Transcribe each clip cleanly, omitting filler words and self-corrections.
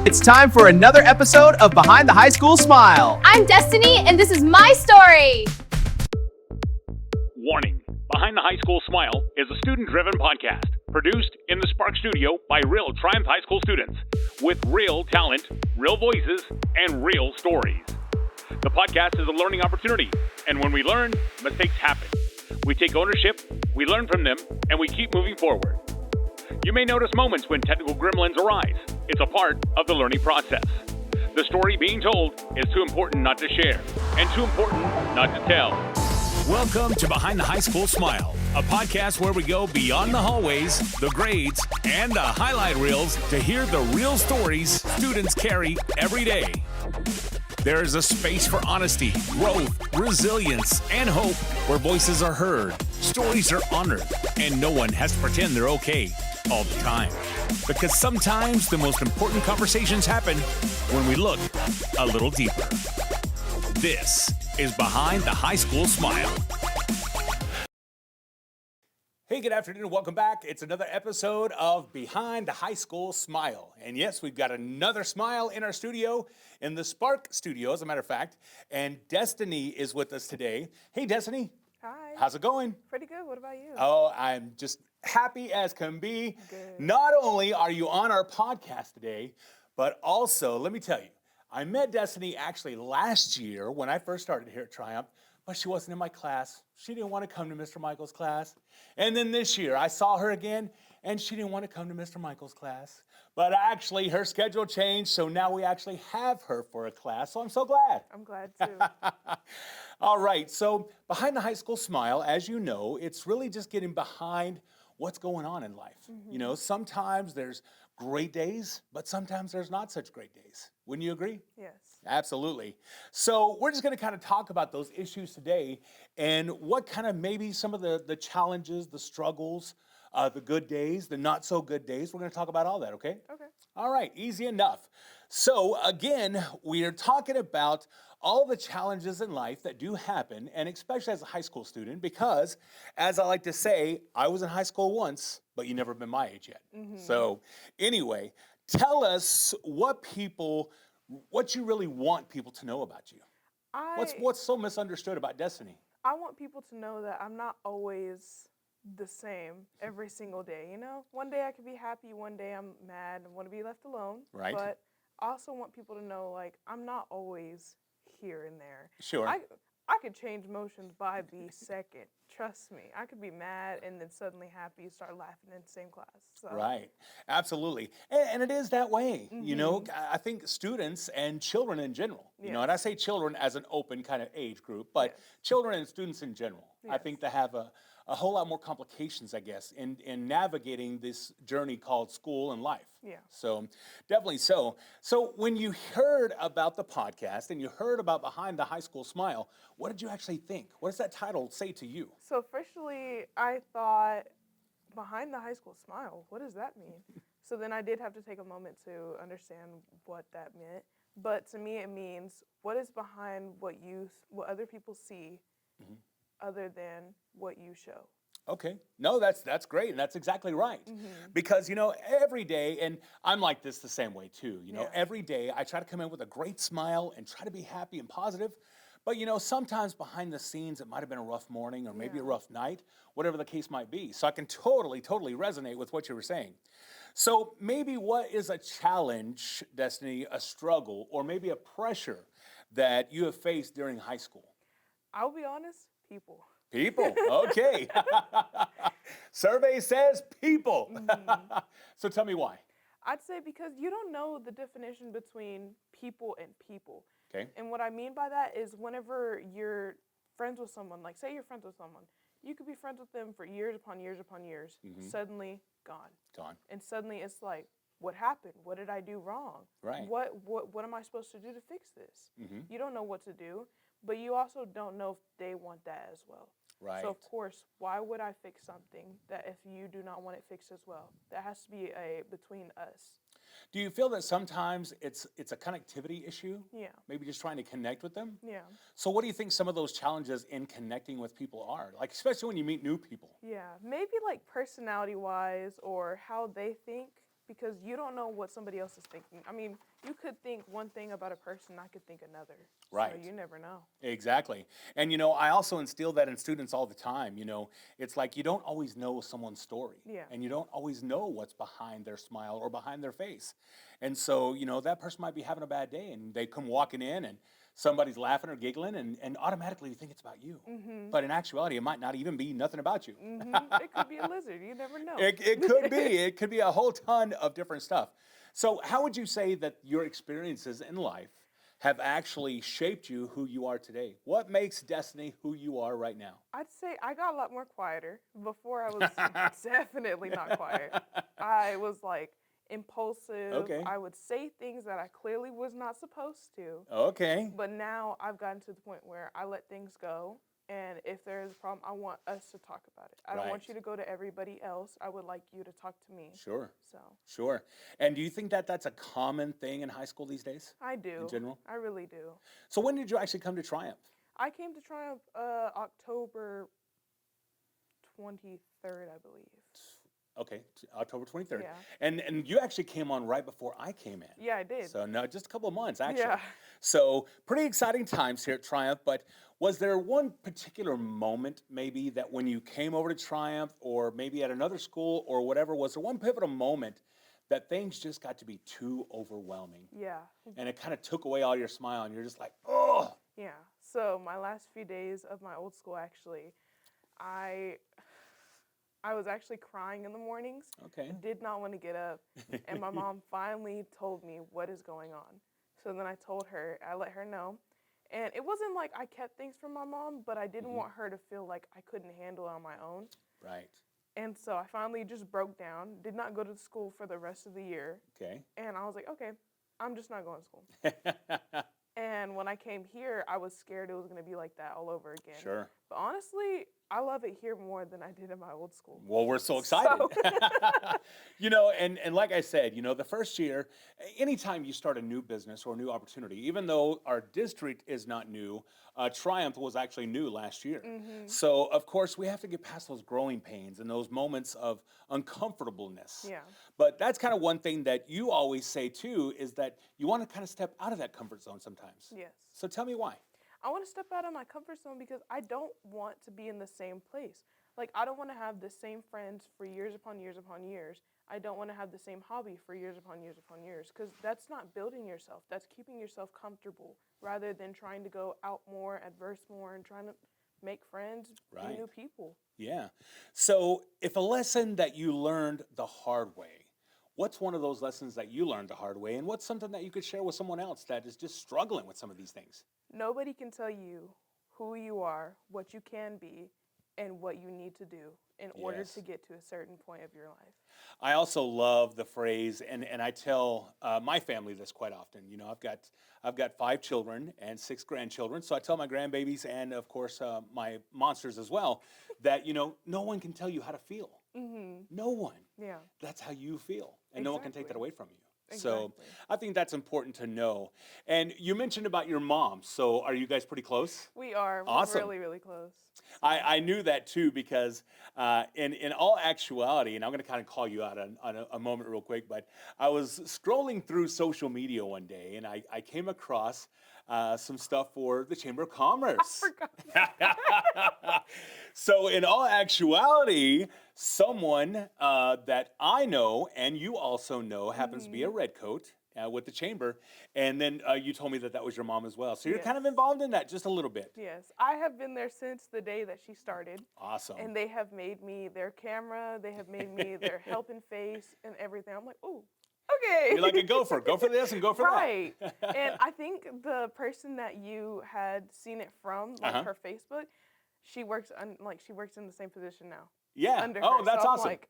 It's time for another episode of Behind the High School Smile. I'm Destiny, and this is my story. Warning, Behind the High School Smile is a student-driven podcast produced in the Spark Studio by real Triumph High School students with real talent, real voices, and real stories. The podcast is a learning opportunity, and when we learn, mistakes happen. We take ownership, we learn from them, and we keep moving forward. You may notice moments when technical gremlins arise. It's a part of the learning process. The story being told is too important not to share, and too important not to tell. Welcome to Behind the High School Smile, a podcast where we go beyond the hallways, the grades, and the highlight reels to hear the real stories students carry every day. There is a space for honesty, growth, resilience, and hope where voices are heard, stories are honored, and no one has to pretend they're okay all the time. Because sometimes the most important conversations happen when we look a little deeper. This is Behind the High School Smile. Hey, good afternoon. Welcome back. It's another episode of Behind the High School Smile. And yes, we've got another smile in our studio, in the Spark Studio, as a matter of fact. And Destiny is with us today. Hey, Destiny. Hi. How's it going? Pretty good. What about you? Oh, I'm just happy as can be. Good. Not only are you on our podcast today, but also, let me tell you, I met Destiny actually last year when I first started here at Triumph, but she wasn't in my class. She didn't want to come to Mr. Michael's class. And then this year, I saw her again, and she didn't want to come to Mr. Michael's class. But actually, her schedule changed, so now we actually have her for a class, so I'm so glad. I'm glad too. All right, so Behind the High School Smile, as you know, it's really just getting behind what's going on in life. Mm-hmm. You know, sometimes there's great days, but sometimes there's not such great days. Wouldn't you agree? Yes. Absolutely. So we're just going to kind of talk about those issues today and what kind of maybe some of the challenges, the struggles, the good days, the not so good days. We're going to talk about all that, okay? Okay. All right, easy enough. So again, we are talking about all the challenges in life that do happen, and especially as a high school student, because as I like to say, I was in high school once, but you've never been my age yet. Mm-hmm. So anyway, tell us what you really want people to know about you. What's so misunderstood about Destiny? I want people to know that I'm not always the same every single day, you know? One day I could be happy, one day I'm mad and want to be left alone. Right. But I also want people to know, like, I'm not always here and there. Sure. I could change emotions by the second. Trust me. I could be mad and then suddenly happy, start laughing in the same class. So. Right. Absolutely. And it is that way. Mm-hmm. You know, I think students and children in general, you know, and I say children as an open kind of age group, but children and students in general, I think they have a whole lot more complications, I guess, in navigating this journey called school and life. Yeah. So definitely so. So when you heard about the podcast and you heard about Behind the High School Smile, what did you actually think? What does that title say to you? So officially, I thought, Behind the High School Smile, what does that mean? So then I did have to take a moment to understand what that meant. But to me, it means what is behind what other people see, other than what you show. Okay. No, that's great, and that's exactly right. Mm-hmm. Because, you know, every day, and I'm like this the same way too, you know, Yeah. every day I try to come in with a great smile and try to be happy and positive. But, you know, sometimes behind the scenes, it might have been a rough morning or maybe a rough night, whatever the case might be. So I can totally resonate with what you were saying. So maybe what is a challenge, Destiny, a struggle, or maybe a pressure that you have faced during high school? I'll be honest, people. People, okay. Survey says people. Mm-hmm. So tell me why. I'd say because you don't know the definition between people and people. Okay. And what I mean by that is whenever you're friends with someone, like say you're friends with someone, you could be friends with them for years upon years upon years, suddenly gone. And suddenly it's like, what happened? What did I do wrong? Right. What am I supposed to do to fix this? You don't know what to do, but you also don't know if they want that as well. Right. So of course, why would I fix something that if you do not want it fixed as well? That has to be between us. Do you feel that sometimes it's a connectivity issue? Yeah. Maybe just trying to connect with them? Yeah. So what do you think some of those challenges in connecting with people are? Like, especially when you meet new people. Yeah. Maybe like personality-wise or how they think because you don't know what somebody else is thinking. I mean, you could think one thing about a person, I could think another. Right. So you never know. Exactly. And, I also instill that in students all the time. It's like you don't always know someone's story. Yeah. And you don't always know what's behind their smile or behind their face. And so, that person might be having a bad day and they come walking in and somebody's laughing or giggling and automatically you think it's about you. Mm-hmm. But in actuality, it might not even be nothing about you. Mm-hmm. It could be a lizard. You never know. It could be. It could be a whole ton of different stuff. So how would you say that your experiences in life have actually shaped you who you are today? What makes Destany who you are right now? I'd say I got a lot more quieter. Before I was definitely not quiet. I was like impulsive. Okay. I would say things that I clearly was not supposed to. Okay. But now I've gotten to the point where I let things go. And if there is a problem, I want us to talk about it. I don't want Right. you to go to everybody else. I would like you to talk to me. Sure. So Sure. And do you think that that's a common thing in high school these days? I do. In general? I really do. So when did you actually come to Triumph? I came to Triumph October 23rd, I believe. Okay, October 23rd. Yeah. And you actually came on right before I came in. Yeah, I did. So no, just a couple of months actually. Yeah. So pretty exciting times here at Triumph, but was there one particular moment maybe that when you came over to Triumph or maybe at another school or whatever, was there one pivotal moment that things just got to be too overwhelming Yeah. and it kind of took away all your smile and you're just like, oh, Yeah. So my last few days of my old school, actually, I was actually crying in the mornings. okay. Did not want to get up. And my mom finally told me what is going on. So then I told her, I let her know. And it wasn't like I kept things from my mom, but I didn't want her to feel like I couldn't handle it on my own. Right. And so I finally just broke down, did not go to school for the rest of the year. Okay. And I was like, okay, I'm just not going to school. And when I came here, I was scared it was going to be like that all over again. Sure. But honestly, I love it here more than I did in my old school. Well, we're so excited. So- and like I said, the first year, anytime you start a new business or a new opportunity, even though our district is not new, Triumph was actually new last year. Mm-hmm. So, of course, we have to get past those growing pains and those moments of uncomfortableness. Yeah. But that's kind of one thing that you always say, too, is that you want to kind of step out of that comfort zone sometimes. Yes. So tell me why. I want to step out of my comfort zone because I don't want to be in the same place. Like, I don't want to have the same friends for years upon years upon years. I don't want to have the same hobby for years upon years upon years because that's not building yourself. That's keeping yourself comfortable rather than trying to go out more, adverse more, and trying to make friends, Right. meet new people. Yeah. So if a lesson that you learned the hard way, what's one of those lessons that you learned the hard way? And what's something that you could share with someone else that is just struggling with some of these things? Nobody can tell you who you are, what you can be, and what you need to do in order Yes. to get to a certain point of your life. I also love the phrase, and I tell my family this quite often. I've got 5 children and 6 grandchildren, so I tell my grandbabies and of course my monsters as well that no one can tell you how to feel. Mm-hmm. No one. Yeah. That's how you feel, and no one can take that Exactly. away from you. So Exactly. I think that's important to know. And you mentioned about your mom. So are you guys pretty close? We are. We're Awesome. really, really close. I knew that too because in all actuality, and I'm going to kind of call you out on a moment real quick, but I was scrolling through social media one day and I came across some stuff for the Chamber of Commerce. I forgot. So in all actuality, someone that I know and you also know happens to be a redcoat with the Chamber, and then you told me that was your mom as well. So you're kind of Yes. involved in that just a little bit. Yes. I have been there since the day that she started. Awesome. And they have made me their camera. They have made me their helping face and everything. I'm like, oh, okay. You're like a gopher. Go for this and go for Right. that. And I think the person that you had seen it from, like her Facebook, she works in the same position now. Yeah. Under Oh, her. that's So I'm awesome. like,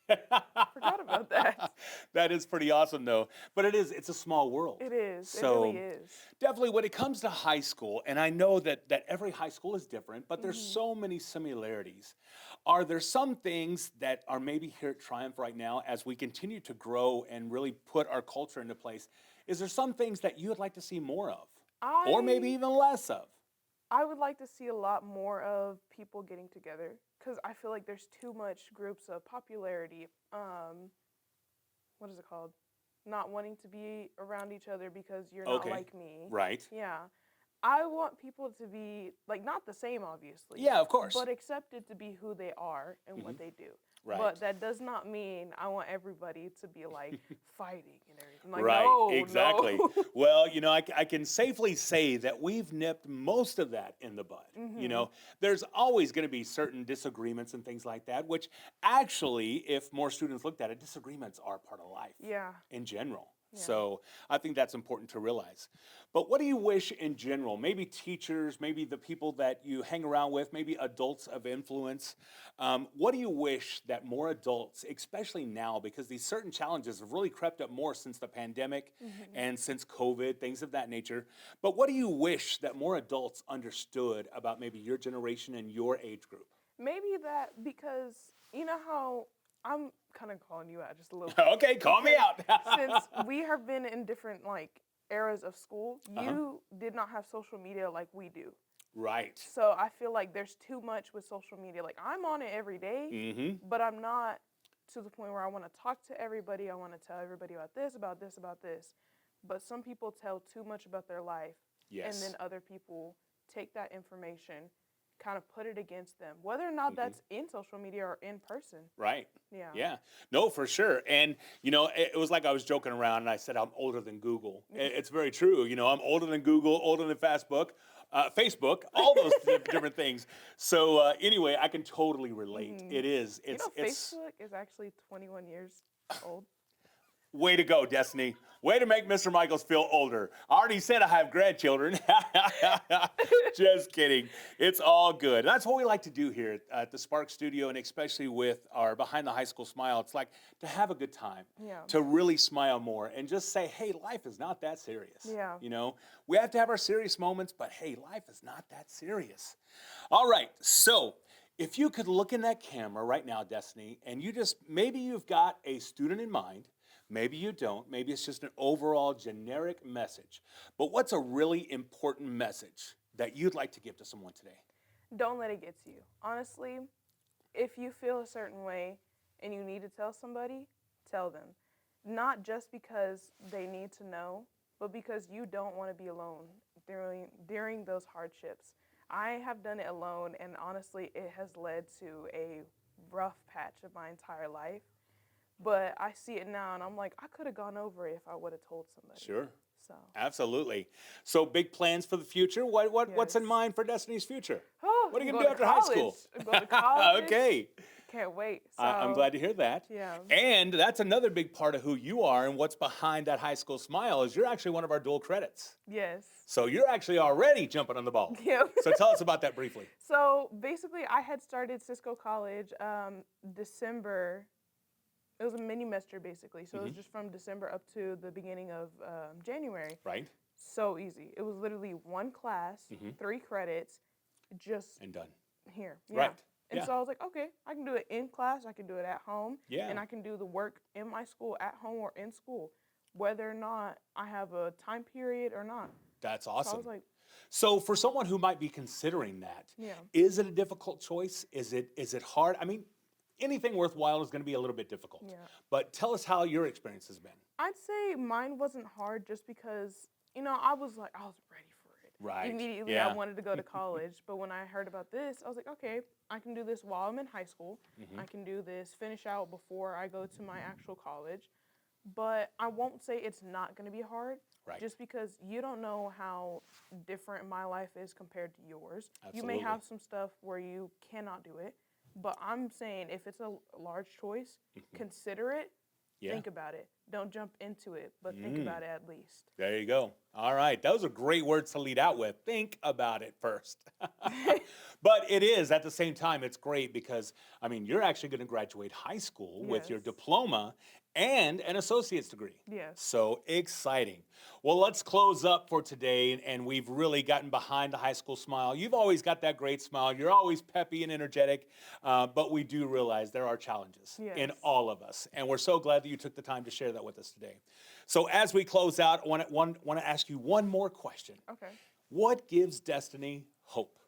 forgot about that. That is pretty awesome, though. But it's a small world. It is. So it really is. definitely when it comes to high school, and I know that every high school is different, but there's so many similarities. Are there some things that are maybe here at Triumph right now as we continue to grow and really put our culture into place? Is there some things that you would like to see more of? Or maybe even less of? I would like to see a lot more of people getting together because I feel like there's too much groups of popularity, what is it called? Not wanting to be around each other because you're Okay. not like me. Right. Yeah. I want people to be, like, not the same, obviously. Yeah, of course. But accepted to be who they are and what they do. Right. But that does not mean I want everybody to be, like, fighting and everything. Like, Right, no, exactly. no. Well, I can safely say that we've nipped most of that in the bud. There's always going to be certain disagreements and things like that, which actually, if more students looked at it, disagreements are part of life Yeah. in general. Yeah. So I think that's important to realize. But what do you wish in general, maybe teachers, maybe the people that you hang around with, maybe adults of influence, what do you wish that more adults, especially now, because these certain challenges have really crept up more since the pandemic and since COVID, things of that nature, but what do you wish that more adults understood about maybe your generation and your age group? Maybe that because, you know how I'm kind of calling you out just a little Okay, call me out. Since we have been in different, like, eras of school, you did not have social media like we do. Right. So I feel like there's too much with social media. Like, I'm on it every day, but I'm not to the point where I want to talk to everybody. I want to tell everybody about this, about this, about this. But some people tell too much about their life, Yes. and then other people take that information, kind of put it against them, whether or not that's in social media or in person. Right. Yeah. Yeah. No, for sure. And, it was like I was joking around and I said I'm older than Google. It's very true. I'm older than Google, older than Facebook, all those different things. So anyway, I can totally relate. It is. It's Facebook is actually 21 years old. Way to go, Destiny. Way to make Mr. Michaels feel older. I already said I have grandchildren. Just kidding. It's all good. That's what we like to do here at the Spark Studio, and especially with our Behind the High School Smile. It's like to have a good time, to really smile more, and just say, hey, life is not that serious. Yeah. We have to have our serious moments, but hey, life is not that serious. All right, so if you could look in that camera right now, Destiny, and maybe you've got a student in mind. Maybe you don't. Maybe it's just an overall generic message. But what's a really important message that you'd like to give to someone today? Don't let it get to you. Honestly, if you feel a certain way and you need to tell somebody, tell them. Not just because they need to know, but because you don't want to be alone during those hardships. I have done it alone, and honestly, it has led to a rough patch of my entire life. But I see it now, and I'm like, I could have gone over it if I would have told somebody. Sure. So. Absolutely. So big plans for the future? What's in mind for Destiny's future? Oh, what are you going to do after high school? Go to college. Okay. Can't wait. So, I'm glad to hear that. Yeah. And that's another big part of who you are and what's behind that high school smile is you're actually one of our dual credits. Yes. So you're actually already jumping on the ball. Yep. So tell us about that briefly. So basically, I had started Cisco College December. It was a mini semester, basically. So it was just from December up to the beginning of January. Right. So easy. It was literally one class, 3 credits, just and done. Here. Yeah. Right. And so I was like, okay, I can do it in class, I can do it at home, and I can do the work in my school, at home or in school, whether or not I have a time period or not. That's awesome. So I was like, so for someone who might be considering that, is it a difficult choice? Is it hard? I mean, anything worthwhile is going to be a little bit difficult. Yeah. But tell us how your experience has been. I'd say mine wasn't hard just because, I was ready for it. Right. Immediately I wanted to go to college. But when I heard about this, I was like, okay, I can do this while I'm in high school. I can do this, finish out before I go to my actual college. But I won't say it's not going to be hard. Right. Just because you don't know how different my life is compared to yours. Absolutely. You may have some stuff where you cannot do it. But I'm saying if it's a large choice, consider it, think about it. Don't jump into it, but think about it at least. There you go. All right. Those are great words to lead out with. Think about it first. But it is, at the same time, it's great because, you're actually going to graduate high school with your diploma and an associate's degree. Yes. So exciting. Well, let's close up for today, and we've really gotten behind the high school smile. You've always got that great smile. You're always peppy and energetic, but we do realize there are challenges in all of us, and we're so glad that you took the time to share that with us today. So as we close out, I want to ask you one more question. Okay. What gives Destiny hope?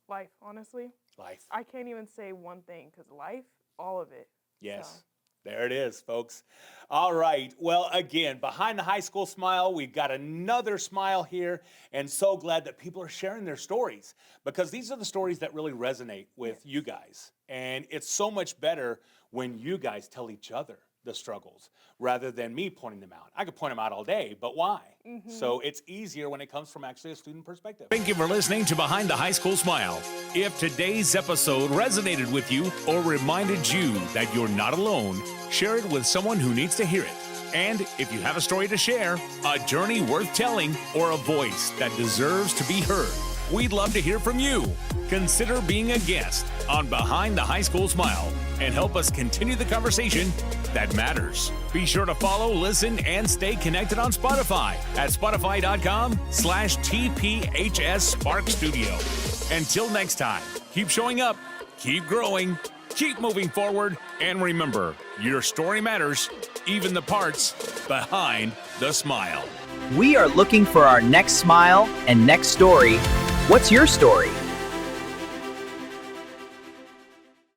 Life, honestly. Life. I can't even say one thing because life, all of it. Yes. So. There it is, folks. All right. Well, again, behind the high school smile, we've got another smile here, and so glad that people are sharing their stories, because these are the stories that really resonate with you guys. And it's so much better when you guys tell each other the struggles rather than me pointing them out. I could point them out all day, but why? So it's easier when it comes from actually a student perspective. Thank you for listening to Behind the High School Smile. If today's episode resonated with you or reminded you that you're not alone, share it with someone who needs to hear it. And if you have a story to share, a journey worth telling, or a voice that deserves to be heard, we'd love to hear from you. Consider being a guest on Behind the High School Smile and help us continue the conversation that matters. Be sure to follow, listen, and stay connected on Spotify at spotify.com/TPHS Spark Studio. Until next time, keep showing up, keep growing, keep moving forward, and remember, your story matters, even the parts behind the smile. We are looking for our next smile and next story. What's your story?